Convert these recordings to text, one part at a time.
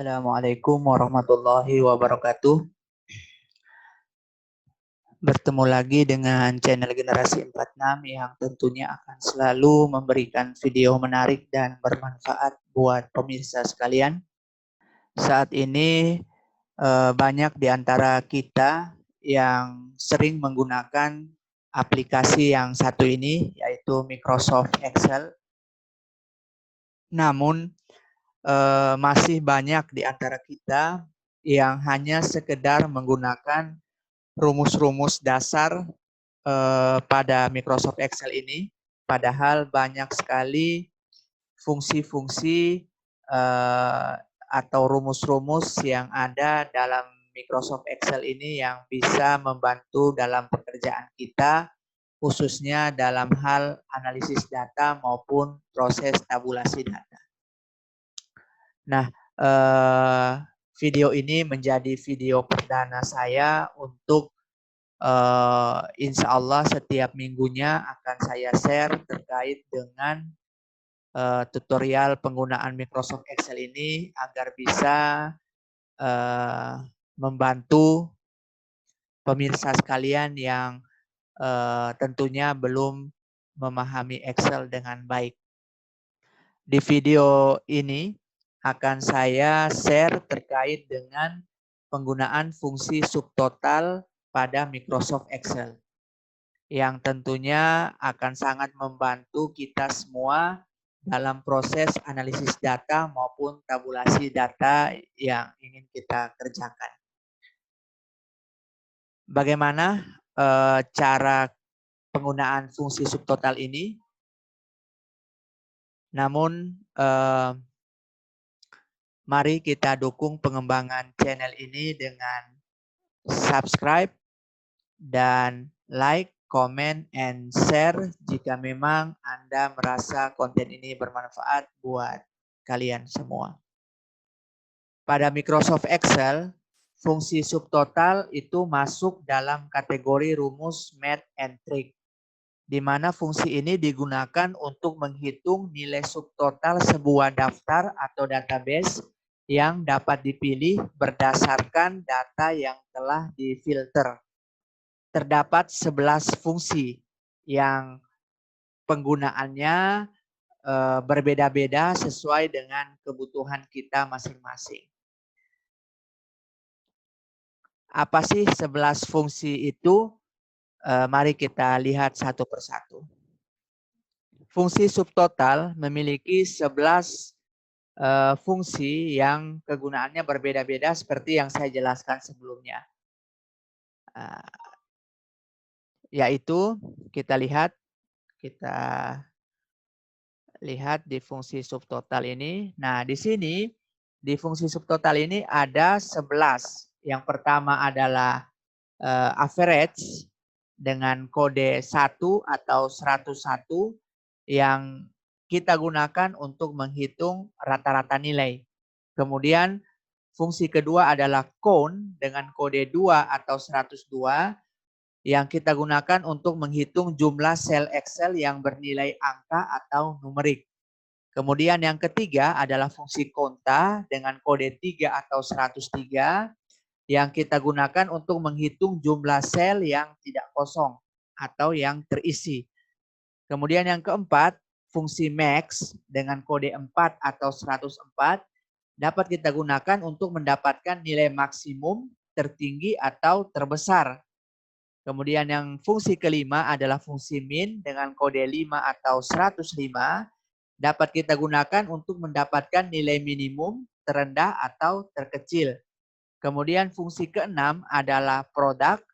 Assalamualaikum warahmatullahi wabarakatuh. Bertemu lagi dengan channel Generasi 46 yang tentunya akan selalu memberikan video menarik dan bermanfaat buat pemirsa sekalian. Saat ini banyak di antara kita yang sering menggunakan aplikasi yang satu ini, yaitu Microsoft Excel. Namun masih banyak di antara kita yang hanya sekedar menggunakan rumus-rumus dasar pada Microsoft Excel ini, padahal banyak sekali fungsi-fungsi atau rumus-rumus yang ada dalam Microsoft Excel ini yang bisa membantu dalam pekerjaan kita, khususnya dalam hal analisis data maupun proses tabulasi data. Nah, video ini menjadi video perdana saya untuk insya Allah setiap minggunya akan saya share terkait dengan tutorial penggunaan Microsoft Excel ini agar bisa membantu pemirsa sekalian yang tentunya belum memahami Excel dengan baik. Di video ini akan saya share terkait dengan penggunaan fungsi subtotal pada Microsoft Excel yang tentunya akan sangat membantu kita semua dalam proses analisis data maupun tabulasi data yang ingin kita kerjakan. Bagaimana cara penggunaan fungsi subtotal ini? Namun mari kita dukung pengembangan channel ini dengan subscribe dan like, comment, and share jika memang Anda merasa konten ini bermanfaat buat kalian semua. Pada Microsoft Excel, fungsi subtotal itu masuk dalam kategori rumus math and trick, di mana fungsi ini digunakan untuk menghitung nilai subtotal sebuah daftar atau database yang dapat dipilih berdasarkan data yang telah difilter. Terdapat 11 fungsi yang penggunaannya berbeda-beda sesuai dengan kebutuhan kita masing-masing. Apa sih 11 fungsi itu? Mari kita lihat satu persatu. Fungsi subtotal memiliki 11 fungsi yang kegunaannya berbeda-beda seperti yang saya jelaskan sebelumnya. Yaitu kita lihat di fungsi subtotal ini. Nah, di sini di fungsi subtotal ini ada 11. Yang pertama adalah average dengan kode 1 atau 101 yang kita gunakan untuk menghitung rata-rata nilai. Kemudian fungsi kedua adalah count dengan kode 2 atau 102 yang kita gunakan untuk menghitung jumlah sel Excel yang bernilai angka atau numerik. Kemudian yang ketiga adalah fungsi konta dengan kode 3 atau 103 yang kita gunakan untuk menghitung jumlah sel yang tidak kosong atau yang terisi. Kemudian yang keempat, fungsi max dengan kode 4 atau 104 dapat kita gunakan untuk mendapatkan nilai maksimum, tertinggi, atau terbesar. Kemudian yang fungsi kelima adalah fungsi min dengan kode 5 atau 105 dapat kita gunakan untuk mendapatkan nilai minimum, terendah, atau terkecil. Kemudian fungsi keenam adalah product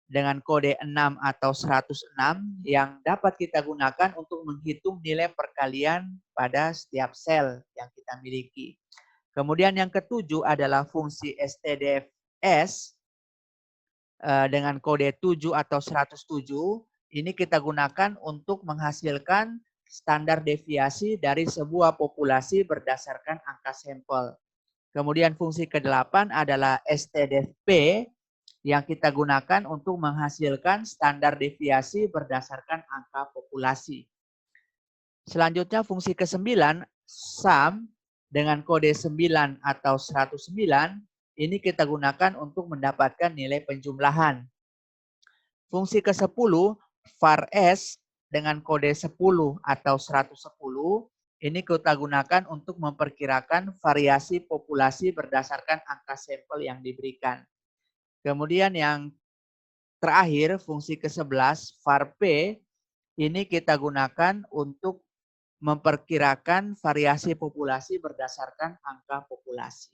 dengan kode 6 atau 106 yang dapat kita gunakan untuk menghitung nilai perkalian pada setiap sel yang kita miliki. Kemudian yang ketujuh adalah fungsi stdfs dengan kode 7 atau 107. Ini kita gunakan untuk menghasilkan standar deviasi dari sebuah populasi berdasarkan angka sampel. Kemudian fungsi ke-8 adalah stdfp yang kita gunakan untuk menghasilkan standar deviasi berdasarkan angka populasi. Selanjutnya fungsi ke-9 sum dengan kode 9 atau 109, ini kita gunakan untuk mendapatkan nilai penjumlahan. Fungsi ke-10, var S dengan kode 10 atau 110, ini kita gunakan untuk memperkirakan variasi populasi berdasarkan angka sampel yang diberikan. Kemudian yang terakhir, fungsi ke-11, var P, ini kita gunakan untuk memperkirakan variasi populasi berdasarkan angka populasi.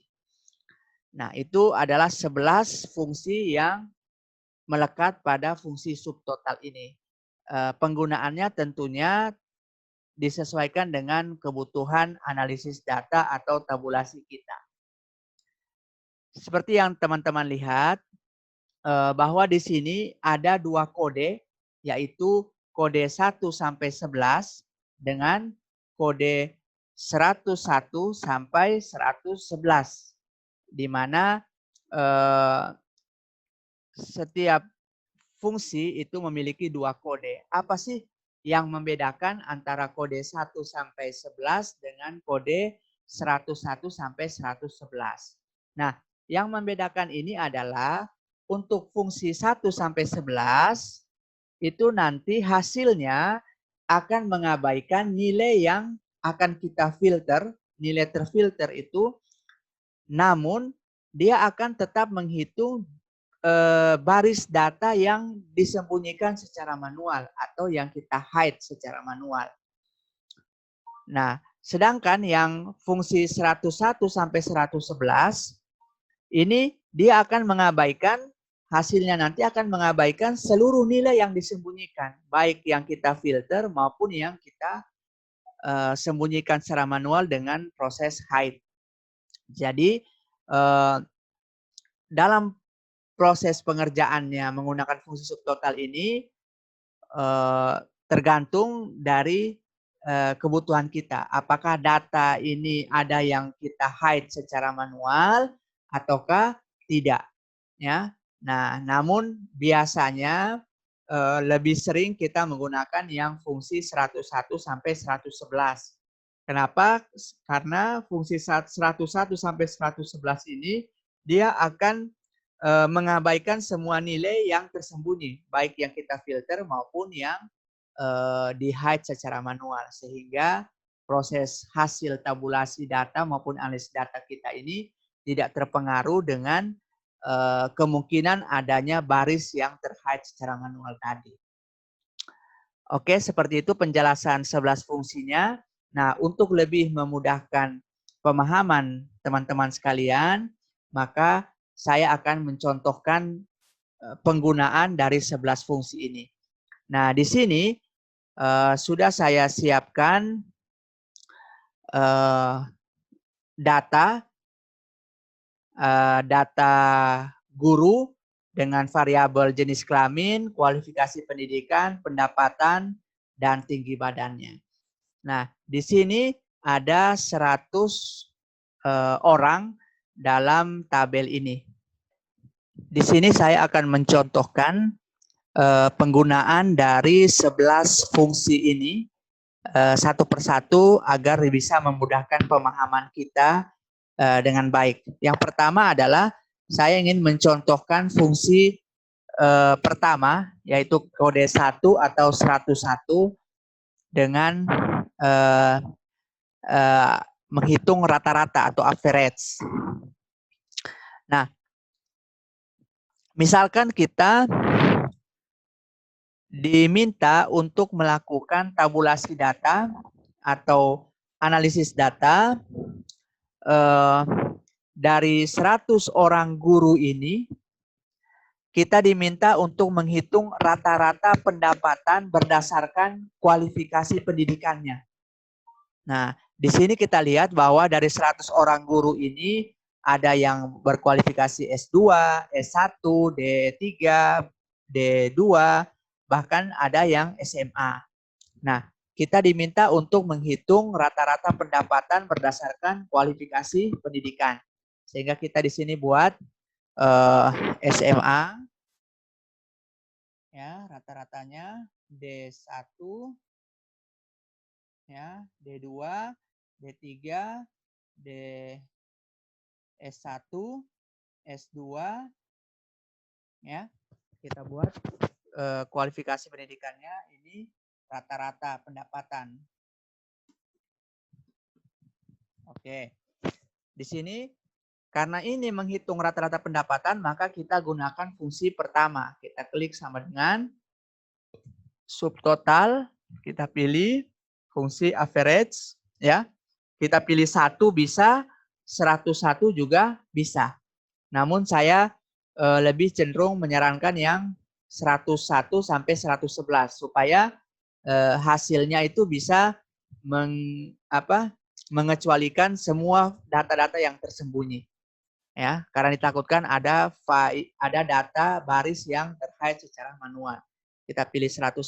Nah, itu adalah 11 fungsi yang melekat pada fungsi subtotal ini. Penggunaannya tentunya disesuaikan dengan kebutuhan analisis data atau tabulasi kita. Seperti yang teman-teman lihat, bahwa di sini ada 2 kode, yaitu kode 1 sampai 11 dengan kode 101 sampai 111, di mana setiap fungsi itu memiliki 2 kode. Apa sih yang membedakan antara kode 1 sampai 11 dengan kode 101 sampai 111? Nah, yang membedakan ini adalah untuk fungsi 1 sampai 11 itu nanti hasilnya akan mengabaikan nilai yang akan kita filter, nilai terfilter itu, namun dia akan tetap menghitung baris data yang disembunyikan secara manual atau yang kita hide secara manual. Nah, sedangkan yang fungsi 101 sampai 111 ini dia akan mengabaikan, hasilnya nanti akan mengabaikan seluruh nilai yang disembunyikan, baik yang kita filter maupun yang kita sembunyikan secara manual dengan proses hide. Jadi dalam proses pengerjaannya menggunakan fungsi subtotal ini tergantung dari kebutuhan kita. Apakah data ini ada yang kita hide secara manual ataukah tidak, ya. Nah, namun biasanya lebih sering kita menggunakan yang fungsi 101 sampai 111. Kenapa? Karena fungsi 101 sampai 111 ini dia akan mengabaikan semua nilai yang tersembunyi, baik yang kita filter maupun yang di hide secara manual, sehingga proses hasil tabulasi data maupun analisis data kita ini tidak terpengaruh dengan kemungkinan adanya baris yang terhide secara manual tadi. Oke, seperti itu penjelasan 11 fungsinya. Nah, untuk lebih memudahkan pemahaman teman-teman sekalian, maka saya akan mencontohkan penggunaan dari 11 fungsi ini. Nah, di sini sudah saya siapkan data guru dengan variabel jenis kelamin, kualifikasi pendidikan, pendapatan, dan tinggi badannya. Nah, di sini ada 100 orang dalam tabel ini. Di sini saya akan mencontohkan penggunaan dari 11 fungsi ini satu persatu agar bisa memudahkan pemahaman kita dengan baik. Yang pertama adalah saya ingin mencontohkan fungsi pertama, yaitu kode 1 atau 101 dengan menghitung rata-rata atau average. Nah, misalkan kita diminta untuk melakukan tabulasi data atau analisis data dari 100 orang guru ini, kita diminta untuk menghitung rata-rata pendapatan berdasarkan kualifikasi pendidikannya. Nah, di sini kita lihat bahwa dari 100 orang guru ini ada yang berkualifikasi S2, S1, D3, D2, bahkan ada yang SMA. Nah, kita diminta untuk menghitung rata-rata pendapatan berdasarkan kualifikasi pendidikan. Sehingga kita di sini buat SMA, ya, rata-ratanya D1, ya, D2, D3, D S1, S2 ya. Kita buat kualifikasi pendidikannya ini rata-rata pendapatan. Oke. Di sini karena ini menghitung rata-rata pendapatan, maka kita gunakan fungsi pertama. Kita klik sama dengan subtotal, kita pilih fungsi average ya. Kita pilih 1 bisa, 101 juga bisa. Namun saya lebih cenderung menyarankan yang 101 sampai 111 supaya hasilnya itu bisa mengecualikan semua data-data yang tersembunyi. Ya, karena ditakutkan ada data baris yang terkait secara manual. Kita pilih 101,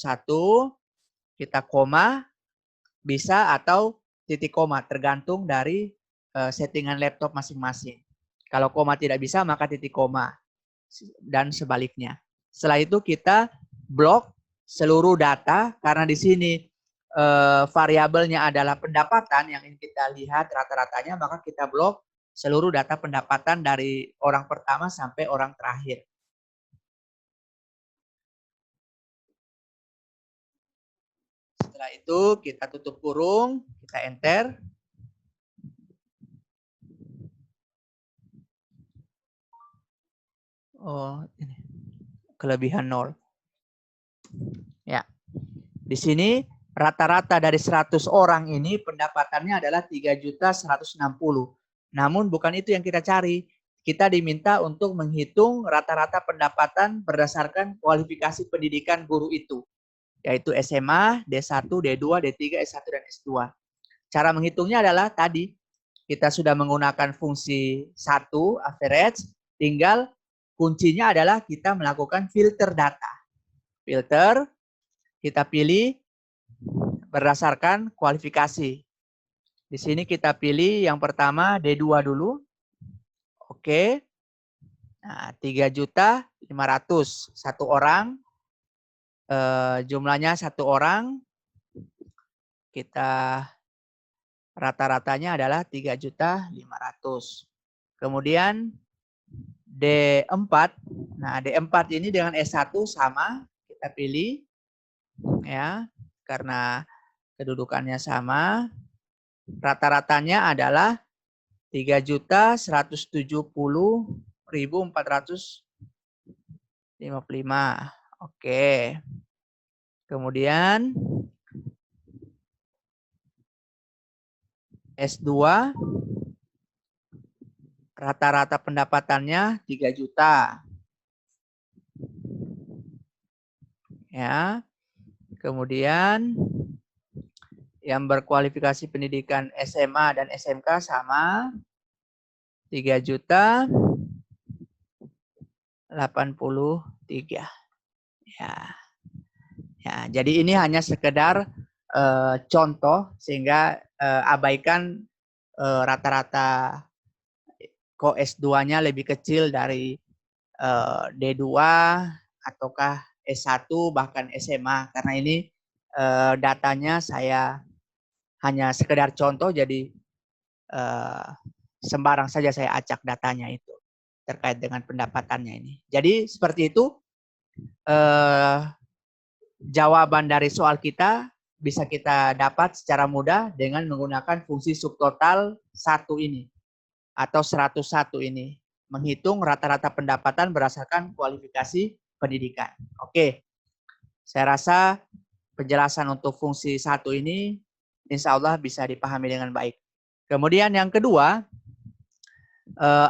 kita koma, bisa atau titik koma, tergantung dari settingan laptop masing-masing. Kalau koma tidak bisa, maka titik koma. Dan sebaliknya. Setelah itu kita blok seluruh data, karena di sini variabelnya adalah pendapatan yang ingin kita lihat rata-ratanya, maka kita blok seluruh data pendapatan dari orang pertama sampai orang terakhir. Setelah itu kita tutup kurung, kita enter. Oh, ini kelebihan 0. Ya. Di sini rata-rata dari 100 orang ini pendapatannya adalah 3.160.000. Namun bukan itu yang kita cari. Kita diminta untuk menghitung rata-rata pendapatan berdasarkan kualifikasi pendidikan guru itu, yaitu SMA, D1, D2, D3, S1, dan S2. Cara menghitungnya adalah tadi, kita sudah menggunakan fungsi 1, average, tinggal kuncinya adalah kita melakukan filter data. Filter, kita pilih berdasarkan kualifikasi. Di sini kita pilih yang pertama D2 dulu. Oke. Nah, 3.500.000 satu orang. Jumlahnya satu orang. Kita rata-ratanya adalah 3.500.000. Kemudian D4. Nah, D4 ini dengan S1 sama, kita pilih ya, karena kedudukannya sama. Rata-ratanya adalah 3.170.455. Oke. Kemudian S2 rata-rata pendapatannya 3 juta. Ya. Kemudian yang berkualifikasi pendidikan SMA dan SMK sama 3.083. Ya. Ya, jadi ini hanya sekedar contoh sehingga abaikan rata-rata kok S2-nya lebih kecil dari D2 ataukah S1 bahkan SMA, karena ini datanya saya hanya sekedar contoh, jadi sembarang saja saya acak datanya itu terkait dengan pendapatannya ini. Jadi seperti itu jawaban dari soal kita bisa kita dapat secara mudah dengan menggunakan fungsi subtotal 1 ini atau 101 ini, menghitung rata-rata pendapatan berdasarkan kualifikasi pendidikan. Oke, saya rasa penjelasan untuk fungsi 1 ini insya Allah bisa dipahami dengan baik. Kemudian yang kedua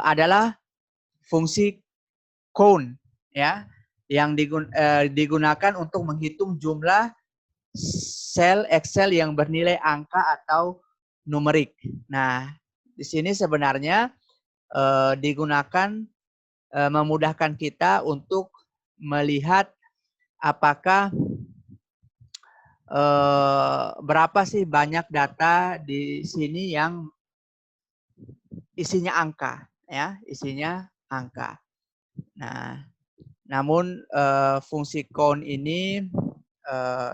adalah fungsi count ya, yang digunakan untuk menghitung jumlah sel Excel yang bernilai angka atau numerik. Nah, di sini sebenarnya digunakan memudahkan kita untuk melihat apakah berapa sih banyak data di sini yang isinya angka, ya, isinya angka. Nah, namun fungsi count ini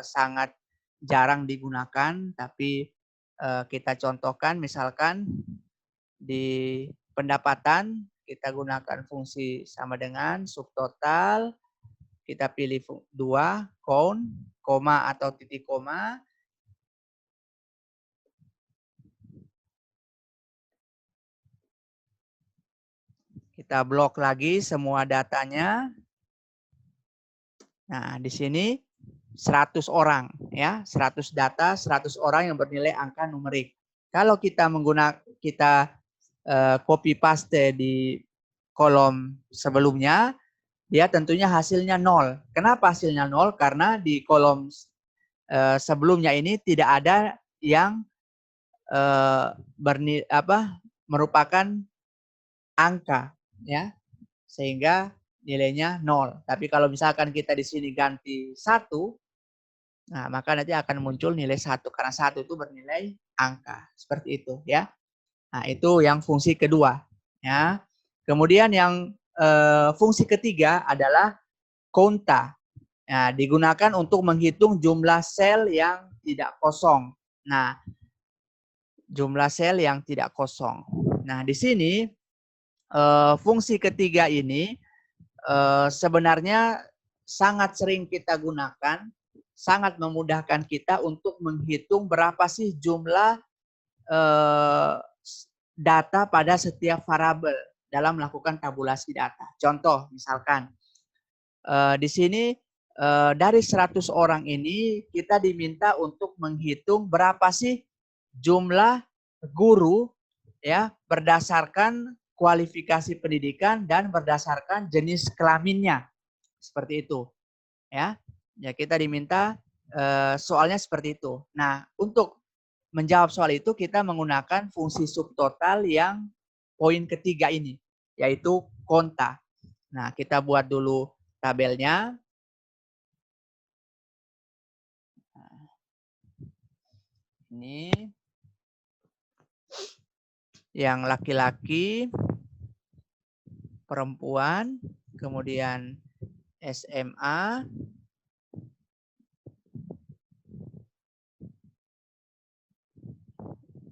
sangat jarang digunakan, tapi kita contohkan misalkan Di pendapatan kita gunakan fungsi sama dengan subtotal. Kita pilih 2, count, koma atau titik koma. Kita blok lagi semua datanya. Nah, di sini 100 orang ya, 100 data, 100 orang yang bernilai angka numerik. Kalau kita copy paste di kolom sebelumnya, dia tentunya hasilnya 0. Kenapa hasilnya 0? Karena di kolom sebelumnya ini tidak ada yang merupakan angka ya, sehingga nilainya 0. Tapi kalau misalkan kita di sini ganti 1, nah maka nanti akan muncul nilai 1 karena 1 itu bernilai angka. Seperti itu ya. Nah, itu yang fungsi kedua ya. Kemudian yang fungsi ketiga adalah konta. Nah, digunakan untuk menghitung jumlah sel yang tidak kosong. Nah, jumlah sel yang tidak kosong. Nah, di sini fungsi ketiga ini sebenarnya sangat sering kita gunakan, sangat memudahkan kita untuk menghitung berapa sih jumlah data pada setiap variabel dalam melakukan tabulasi data. Contoh, misalkan di sini dari 100 orang ini kita diminta untuk menghitung berapa sih jumlah guru ya berdasarkan kualifikasi pendidikan dan berdasarkan jenis kelaminnya. Seperti itu. Ya. Ya kita diminta soalnya seperti itu. Nah, untuk menjawab soal itu kita menggunakan fungsi subtotal yang poin ketiga ini, yaitu konta. Nah, kita buat dulu tabelnya. Ini yang laki-laki, perempuan, kemudian SMA,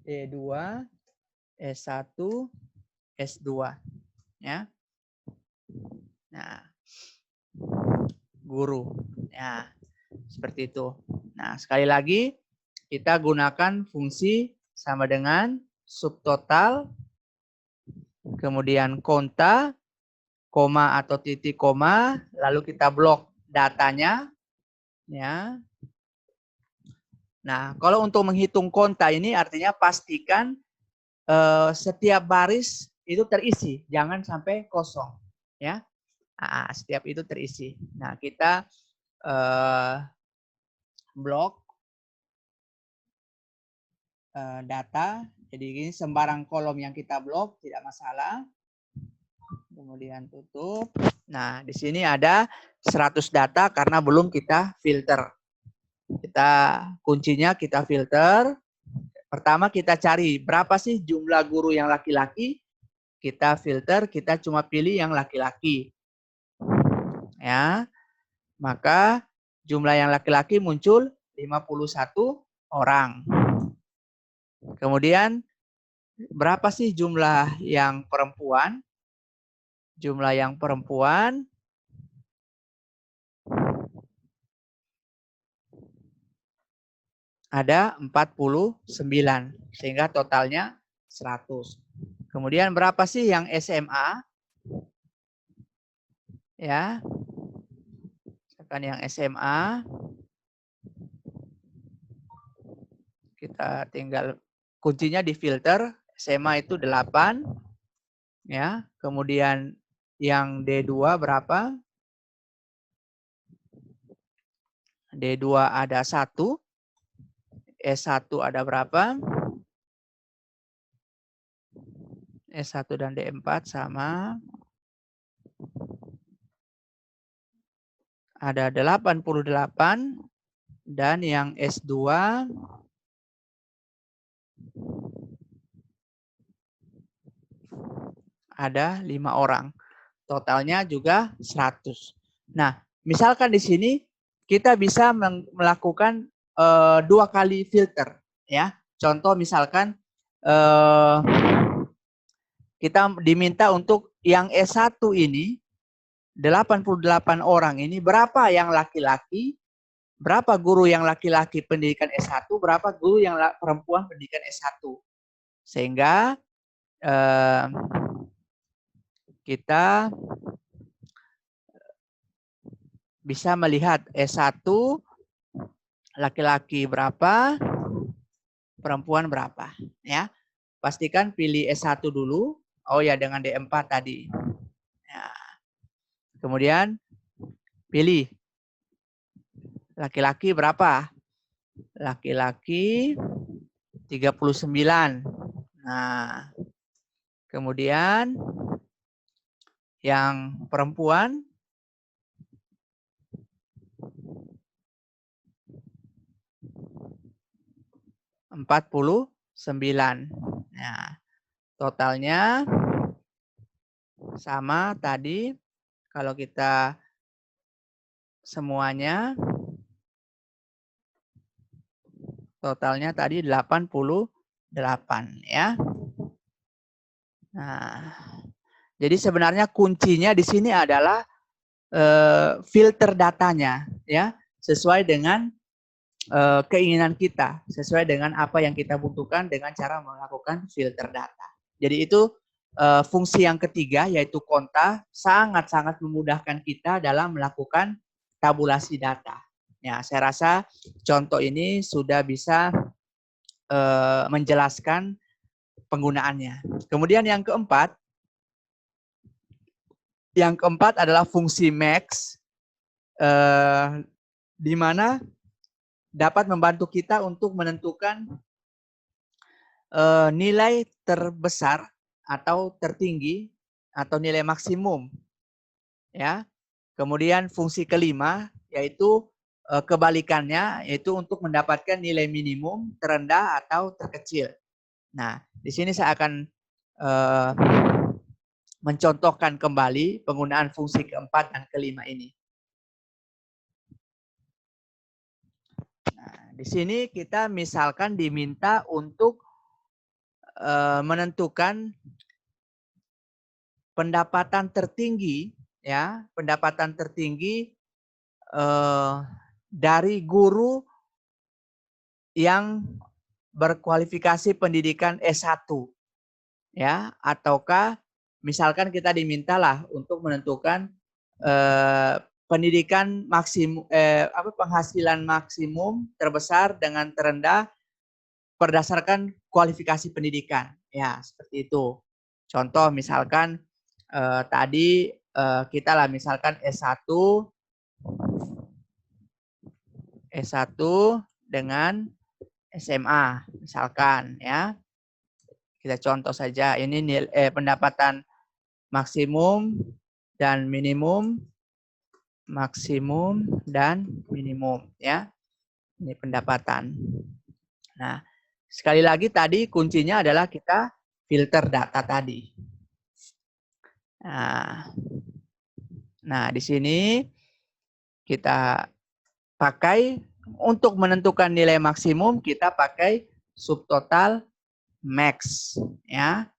D2, S1, S2 ya. Nah, guru. Ya, seperti itu. Nah, sekali lagi kita gunakan fungsi sama dengan subtotal, kemudian konta, koma atau titik koma, lalu kita blok datanya ya. Nah, kalau untuk menghitung konta ini artinya pastikan setiap baris itu terisi, jangan sampai kosong ya. Setiap itu terisi. Nah, kita blok data. Jadi ini sembarang kolom yang kita blok tidak masalah. Kemudian tutup. Nah, di sini ada 100 data karena belum kita filter. Kuncinya kita filter. Pertama kita cari berapa sih jumlah guru yang laki-laki. Kita filter, kita cuma pilih yang laki-laki. Ya. Maka jumlah yang laki-laki muncul 51 orang. Kemudian berapa sih jumlah yang perempuan? Jumlah yang perempuan ada 49 sehingga totalnya 100. Kemudian berapa sih yang SMA? Ya. Misalkan yang SMA kita tinggal kuncinya di filter. SMA itu 8. Ya. Kemudian yang D2 berapa? D2 ada 1. S1 ada berapa? S1 dan D4 sama. Ada 88. Dan yang S2 ada 5 orang. Totalnya juga 100. Nah, misalkan di sini kita bisa melakukan 2 kali filter ya. Contoh misalkan kita diminta untuk yang S1 ini 88 orang ini berapa yang laki-laki, berapa guru yang laki-laki pendidikan S1, berapa guru yang perempuan pendidikan S1. Sehingga kita bisa melihat S1 laki-laki berapa, perempuan berapa, ya. Pastikan pilih S1 dulu. Oh ya, dengan D4 tadi. Ya. Kemudian pilih laki-laki berapa? Laki-laki 39. Nah, kemudian yang perempuan 49. Nah, totalnya sama tadi. Kalau kita semuanya totalnya tadi 88 ya. Nah, jadi sebenarnya kuncinya di sini adalah filter datanya ya, sesuai dengan keinginan kita, sesuai dengan apa yang kita butuhkan dengan cara melakukan filter data. Jadi itu fungsi yang ketiga, yaitu konta, sangat-sangat memudahkan kita dalam melakukan tabulasi data. Ya, saya rasa contoh ini sudah bisa menjelaskan penggunaannya. Kemudian yang keempat adalah fungsi max, di mana dapat membantu kita untuk menentukan nilai terbesar atau tertinggi atau nilai maksimum, ya. Kemudian fungsi kelima yaitu kebalikannya, yaitu untuk mendapatkan nilai minimum, terendah atau terkecil. Nah, di sini saya akan mencontohkan kembali penggunaan fungsi keempat dan kelima ini. Nah, di sini kita misalkan diminta untuk menentukan pendapatan tertinggi, ya, pendapatan tertinggi dari guru yang berkualifikasi pendidikan S1, ya, ataukah misalkan kita dimintalah untuk menentukan pendidikan maksimum, penghasilan maksimum terbesar dengan terendah berdasarkan kualifikasi pendidikan, ya, seperti itu. Contoh misalkan tadi kita lah misalkan S1 dengan SMA misalkan, ya. Kita contoh saja, ini pendapatan maksimum dan minimum, ya. Ini pendapatan. Nah, sekali lagi tadi kuncinya adalah kita filter data tadi. Nah, di sini kita pakai untuk menentukan nilai maksimum, kita pakai subtotal max, ya.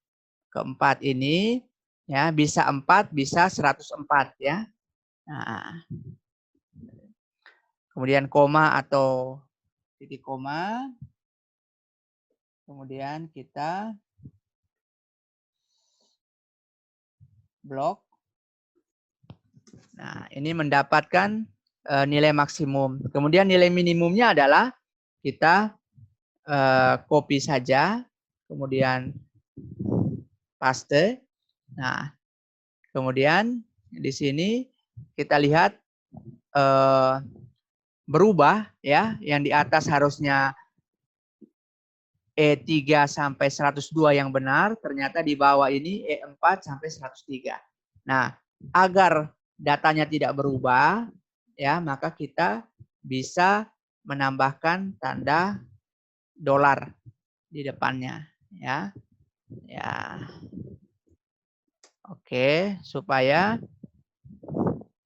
Keempat ini, ya, bisa 4, bisa 104, ya. Nah, kemudian koma atau titik koma, kemudian kita blok. Nah, ini mendapatkan nilai maksimum. Kemudian nilai minimumnya adalah kita copy saja, kemudian paste. Nah, kemudian di sini kita lihat berubah, ya, yang di atas harusnya E3 sampai 102 yang benar, ternyata di bawah ini E4 sampai 103. Nah, agar datanya tidak berubah, ya, maka kita bisa menambahkan tanda dolar di depannya, ya. Ya. Oke, supaya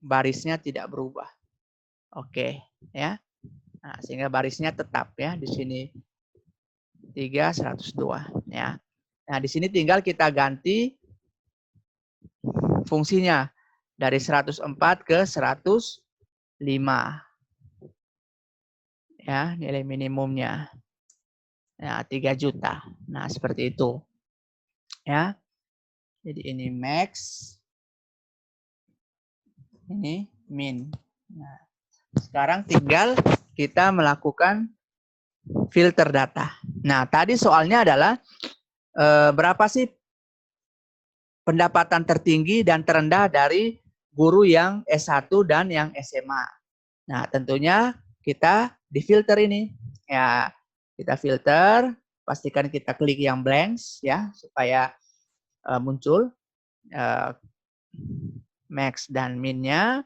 barisnya tidak berubah. Oke, ya. Nah, sehingga barisnya tetap, ya, di sini 3, 102, ya. Nah, di sini tinggal kita ganti fungsinya dari 104 ke 105. Ya, nilai minimumnya. Nah, 3 juta. Nah, seperti itu. Ya. Jadi ini max. Ini min. Nah, sekarang tinggal kita melakukan filter data. Nah, tadi soalnya adalah berapa sih pendapatan tertinggi dan terendah dari guru yang S1 dan yang SMA. Nah, tentunya kita difilter ini. Ya, kita filter, pastikan kita klik yang blanks ya supaya muncul max dan minnya.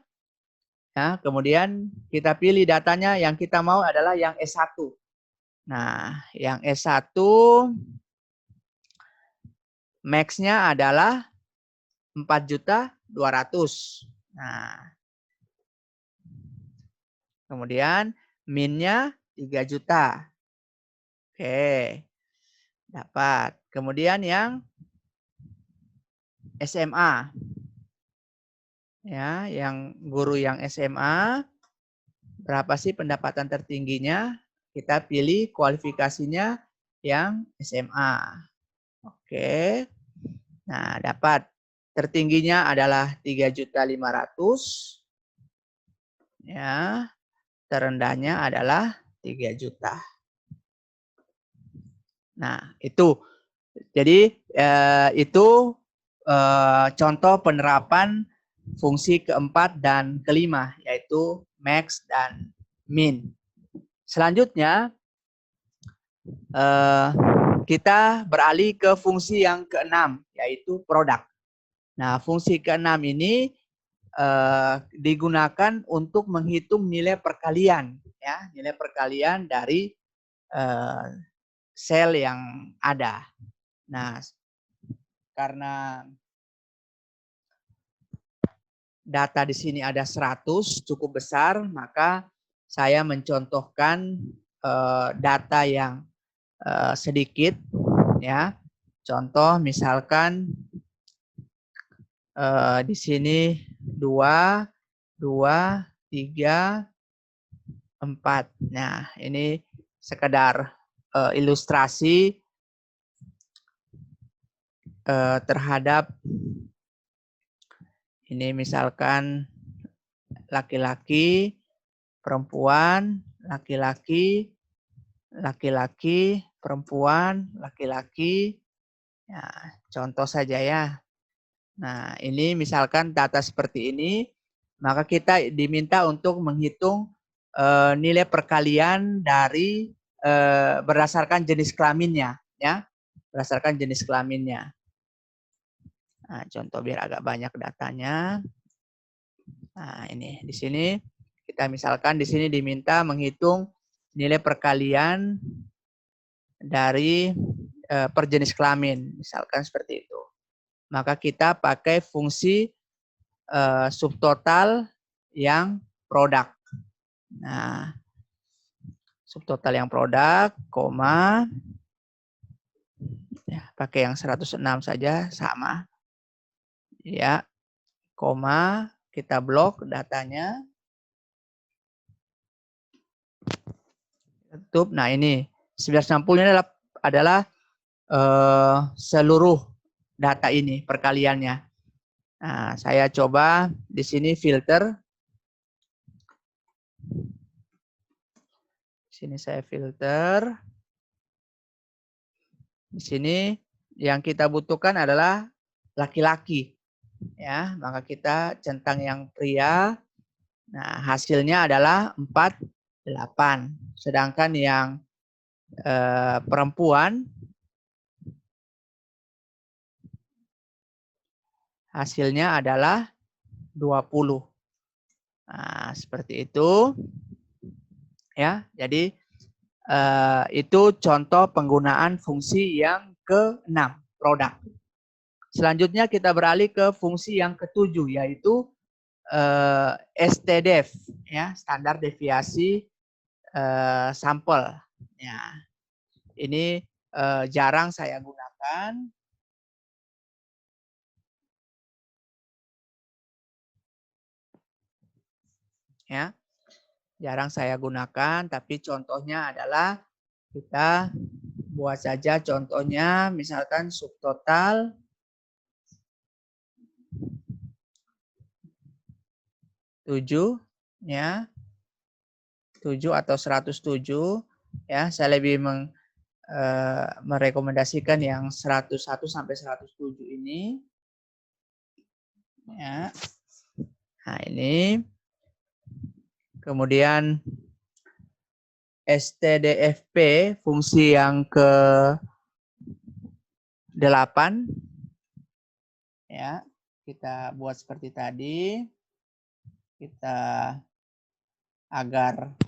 Ya, kemudian kita pilih datanya yang kita mau adalah yang S1. Nah, yang S1 max-nya adalah 4.200.000. Nah, kemudian min-nya 3 juta. Oke, dapat. Kemudian yang SMA. Ya, yang guru yang SMA, berapa sih pendapatan tertingginya? Kita pilih kualifikasinya yang SMA. Oke. Nah, dapat. Tertingginya adalah 3.500.000. Ya. Terendahnya adalah 3 juta. Nah, itu. Jadi itu contoh penerapan fungsi keempat dan kelima, yaitu max dan min. Selanjutnya, kita beralih ke fungsi yang keenam, yaitu produk. Nah, fungsi keenam ini digunakan untuk menghitung nilai perkalian, ya, nilai perkalian dari sel yang ada. Nah, karena data di sini ada 100 cukup besar, maka saya mencontohkan data yang sedikit, ya. Contoh misalkan di sini 2, 2, 3, 4. Nah, ini sekedar ilustrasi terhadap ini misalkan laki-laki, perempuan, laki-laki, laki-laki, perempuan, laki-laki. Ya, contoh saja ya. Nah, ini misalkan data seperti ini, maka kita diminta untuk menghitung nilai perkalian dari berdasarkan jenis kelaminnya, ya, berdasarkan jenis kelaminnya. Nah, contoh biar agak banyak datanya. Nah, ini di sini kita misalkan di sini diminta menghitung nilai perkalian dari per jenis kelamin, misalkan seperti itu. Maka kita pakai fungsi subtotal yang produk. Nah, subtotal yang produk, koma, ya, pakai yang 106 saja, sama. Ya, koma, kita blok datanya. Tutup. Nah, ini 960 ini adalah seluruh data ini, perkaliannya. Nah, saya coba di sini filter. Di sini saya filter. Di sini yang kita butuhkan adalah laki-laki. Ya, maka kita centang yang pria. Nah, hasilnya adalah 48. Sedangkan yang perempuan hasilnya adalah 20. Nah, seperti itu. Ya, jadi itu contoh penggunaan fungsi yang ke-6, produk. Selanjutnya kita beralih ke fungsi yang ke-7, yaitu STDEV, ya, standar deviasi sampel. Ya, ini jarang saya gunakan. Ya, jarang saya gunakan, tapi contohnya adalah kita buat saja contohnya, misalkan subtotal 7, ya, 7 atau 107, ya, saya lebih merekomendasikan yang 101 sampai 107 ini, ya. Nah, ini kemudian STDFP fungsi yang ke-8, ya, kita buat seperti tadi. Kita agar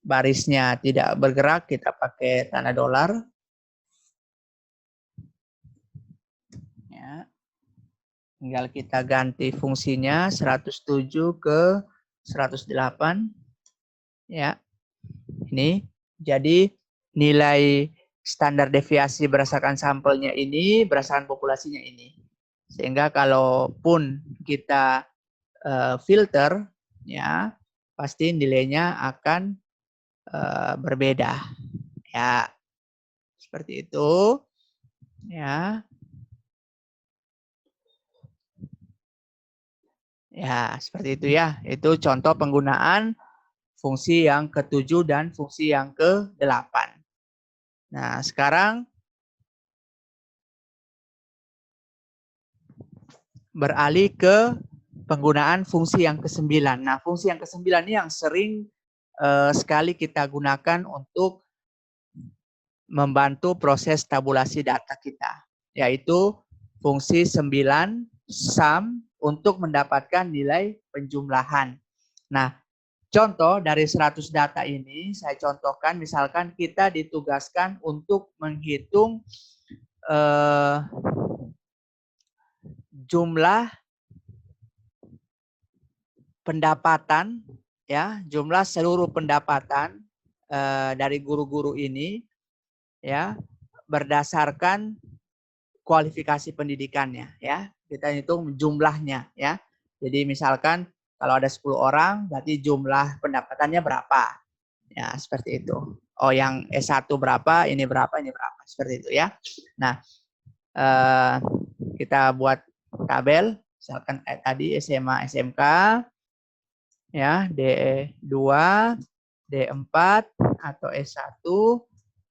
barisnya tidak bergerak, kita pakai tanda dolar. Ya. Tinggal kita ganti fungsinya 107 ke 108. Ya. Ini jadi nilai standar deviasi berdasarkan sampelnya ini, berdasarkan populasinya ini. Sehingga kalaupun kita filter, ya, pasti nilainya akan berbeda. Ya, seperti itu. Ya. Ya, seperti itu ya. Itu contoh penggunaan fungsi yang ke-7 dan fungsi yang ke-8. Nah, sekarang beralih ke penggunaan fungsi yang ke-9. Nah, fungsi yang ke-9 ini yang sering sekali kita gunakan untuk membantu proses tabulasi data kita, yaitu fungsi 9 sum untuk mendapatkan nilai penjumlahan. Nah, contoh dari 100 data ini saya contohkan, misalkan kita ditugaskan untuk menghitung jumlah pendapatan, ya, jumlah seluruh pendapatan dari guru-guru ini, ya, berdasarkan kualifikasi pendidikannya, ya. Kita hitung jumlahnya, ya. Jadi misalkan kalau ada 10 orang, berarti jumlah pendapatannya berapa? Ya, seperti itu. Oh, yang S1 berapa, ini berapa, ini berapa. Seperti itu ya. Nah, kita buat tabel, misalkan tadi SMA, SMK, ya, D2, D4, atau S1,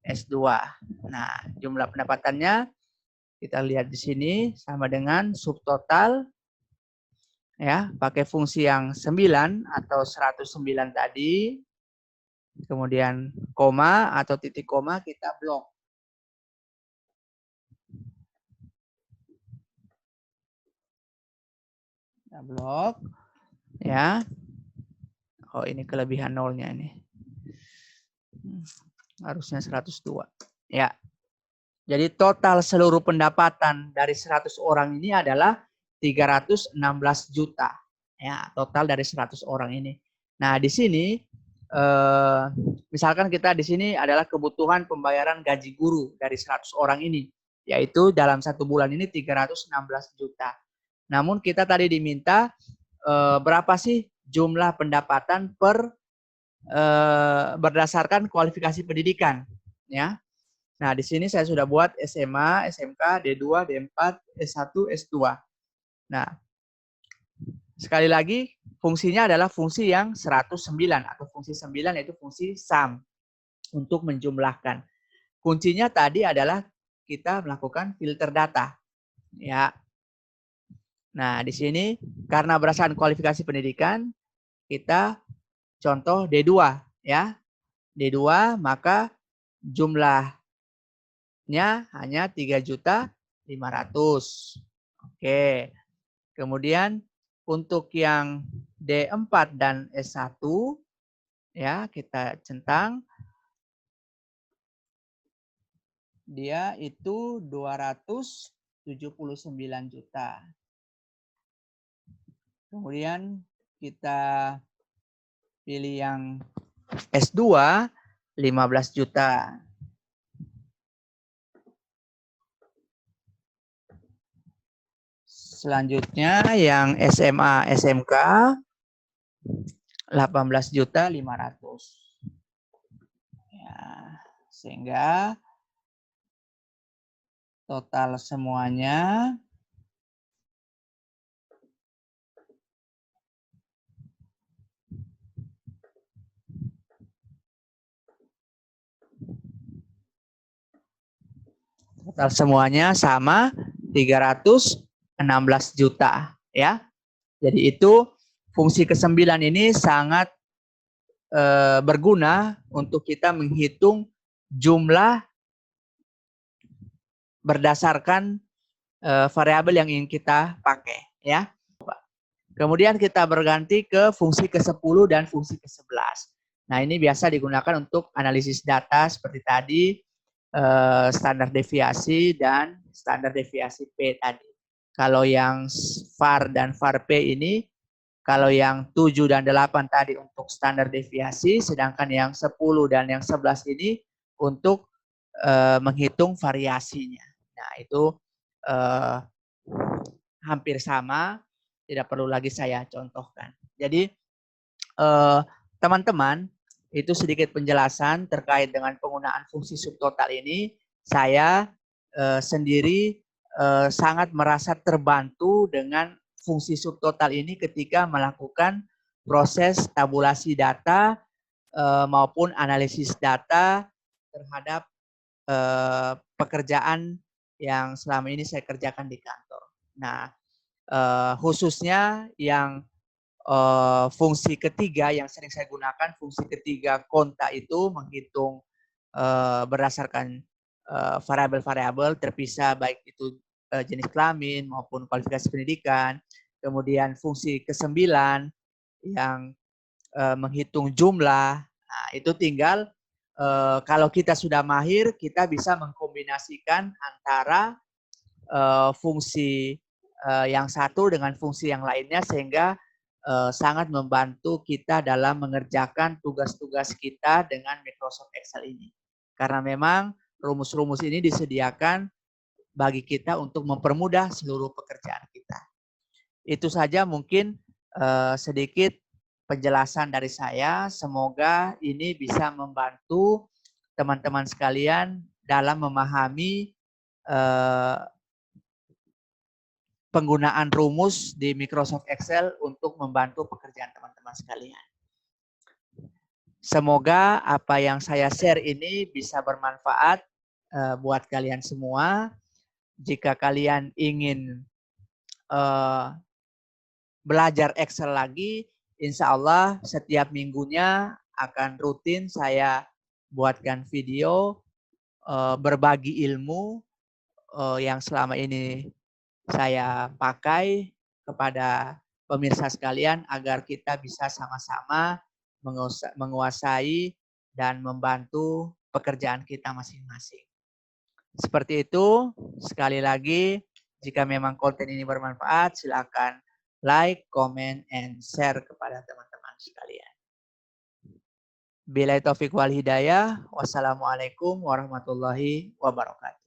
S2. Nah, jumlah pendapatannya kita lihat di sini sama dengan subtotal, ya, pakai fungsi yang 9 atau 109 tadi. Kemudian koma atau titik koma kita blok. Kita blok, ya. Oh, ini kelebihan nolnya ini. Harusnya 102. Ya. Jadi total seluruh pendapatan dari 100 orang ini adalah 316 juta. Ya, total dari 100 orang ini. Nah, di sini misalkan kita di sini adalah kebutuhan pembayaran gaji guru dari 100 orang ini, yaitu dalam 1 bulan ini 316 juta. Namun kita tadi diminta berapa sih jumlah pendapatan per berdasarkan kualifikasi pendidikan, ya. Nah, di sini saya sudah buat SMA, SMK, D2, D4, S1, S2. Nah, sekali lagi fungsinya adalah fungsi yang 109 atau fungsi 9, yaitu fungsi sum untuk menjumlahkan. Kuncinya tadi adalah kita melakukan filter data. Ya. Nah, di sini karena berdasarkan kualifikasi pendidikan, kita contoh D2, ya. D2, maka jumlah hanya 3.500.000. Oke. Kemudian untuk yang D4 dan S1, ya, kita centang, dia itu 279 juta. Kemudian kita pilih yang S2 15 juta. Selanjutnya yang SMA, SMK 18.500.000. Ya, sehingga total semuanya sama 316 juta ya. Jadi itu fungsi ke-9 ini sangat berguna untuk kita menghitung jumlah berdasarkan variabel yang ingin kita pakai ya. Kemudian kita berganti ke fungsi ke-10 dan fungsi ke-11. Nah, ini biasa digunakan untuk analisis data seperti tadi, standar deviasi dan standar deviasi P tadi. Kalau yang VAR dan VAR P ini, kalau yang 7 dan 8 tadi untuk standar deviasi, sedangkan yang 10 dan yang 11 ini untuk menghitung variasinya. Nah, itu hampir sama, tidak perlu lagi saya contohkan. Jadi teman-teman, itu sedikit penjelasan terkait dengan penggunaan fungsi subtotal ini. Saya sendiri sangat merasa terbantu dengan fungsi subtotal ini ketika melakukan proses tabulasi data maupun analisis data terhadap pekerjaan yang selama ini saya kerjakan di kantor. Nah, khususnya yang fungsi ketiga yang sering saya gunakan, fungsi ketiga konta itu menghitung berdasarkan variabel-variabel terpisah, baik itu jenis kelamin maupun kualifikasi pendidikan. Kemudian fungsi ke-9 yang menghitung jumlah. Nah, itu tinggal kalau kita sudah mahir, kita bisa mengkombinasikan antara fungsi yang satu dengan fungsi yang lainnya sehingga sangat membantu kita dalam mengerjakan tugas-tugas kita dengan Microsoft Excel ini. Karena memang rumus-rumus ini disediakan bagi kita untuk mempermudah seluruh pekerjaan kita. Itu saja mungkin sedikit penjelasan dari saya. Semoga ini bisa membantu teman-teman sekalian dalam memahami penggunaan rumus di Microsoft Excel untuk membantu pekerjaan teman-teman sekalian. Semoga apa yang saya share ini bisa bermanfaat buat kalian semua. Jika kalian ingin belajar Excel lagi, insya Allah setiap minggunya akan rutin saya buatkan video berbagi ilmu yang selama ini saya pakai kepada pemirsa sekalian agar kita bisa sama-sama menguasai dan membantu pekerjaan kita masing-masing. Seperti itu, sekali lagi, jika memang konten ini bermanfaat, silakan like, comment, and share kepada teman-teman sekalian. Billahi taufiq wal hidayah. Wassalamualaikum warahmatullahi wabarakatuh.